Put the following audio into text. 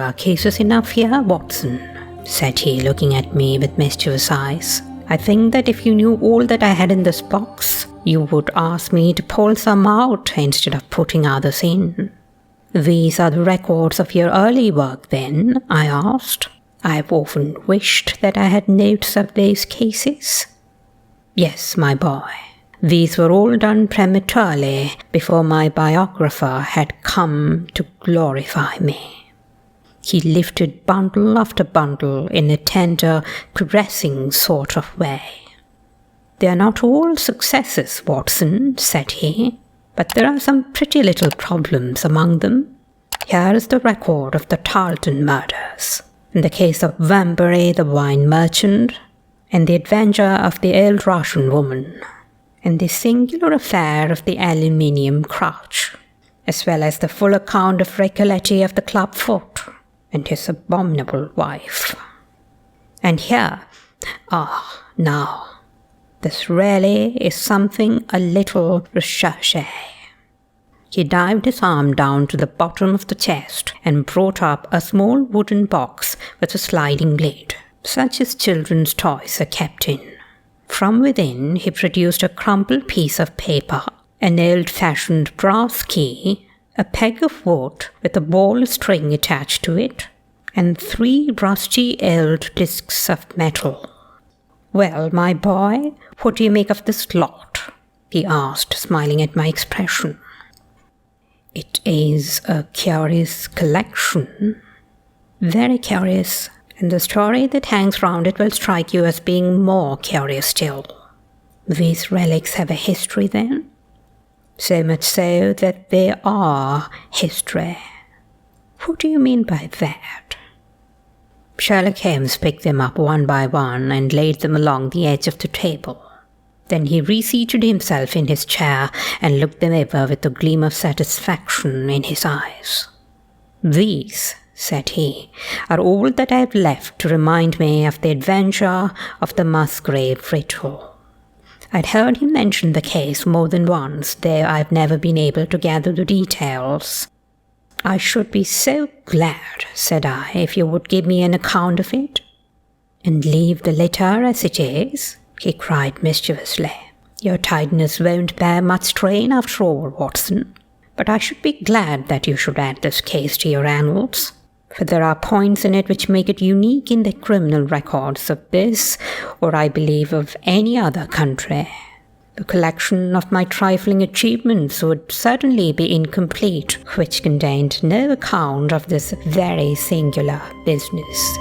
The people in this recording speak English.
are cases enough here, Watson," said he, looking at me with mischievous eyes. "I think that if you knew all that I had in this box, you would ask me to pull some out instead of putting others in." "These are the records of your early work, then?" I asked. "I've often wished that I had notes of those cases." "Yes, my boy. These were all done prematurely before my biographer had come to glorify me." He lifted bundle after bundle in a tender, caressing sort of way. "They are not all successes, Watson," said he, "but there are some pretty little problems among them. Here is the record of the Tarleton murders, and the case of Vanbury the wine merchant, and the adventure of the old Russian woman, and the singular affair of the aluminium crutch, as well as the full account of Recoletti of the club foot, and his abominable wife. And here, now, this really is something a little recherché." He dived his arm down to the bottom of the chest and brought up a small wooden box with a sliding lid, such as children's toys are kept in. From within he produced a crumpled piece of paper, an old-fashioned brass key, a peg of wood with a ball string attached to it, and 3 rusty old discs of metal. "Well, my boy, what do you make of this lot?" he asked, smiling at my expression. "It is a curious collection." "Very curious, and the story that hangs round it will strike you as being more curious still." "These relics have a history, then?" "So much so that they are history." "What do you mean by that?" Sherlock Holmes picked them up one by one and laid them along the edge of the table. Then he reseated himself in his chair and looked them over with a gleam of satisfaction in his eyes. "These," said he, "are all that I have left to remind me of the adventure of the Musgrave Ritual." I'd heard him mention the case more than once, though I've never been able to gather the details. "I should be so glad," said I, "if you would give me an account of it." "And leave the letter as it is?" he cried mischievously. "Your tidiness won't bear much strain after all, Watson. But I should be glad that you should add this case to your annals, for there are points in it which make it unique in the criminal records of this, or I believe of any other country. The collection of my trifling achievements would certainly be incomplete, which contained no account of this very singular business."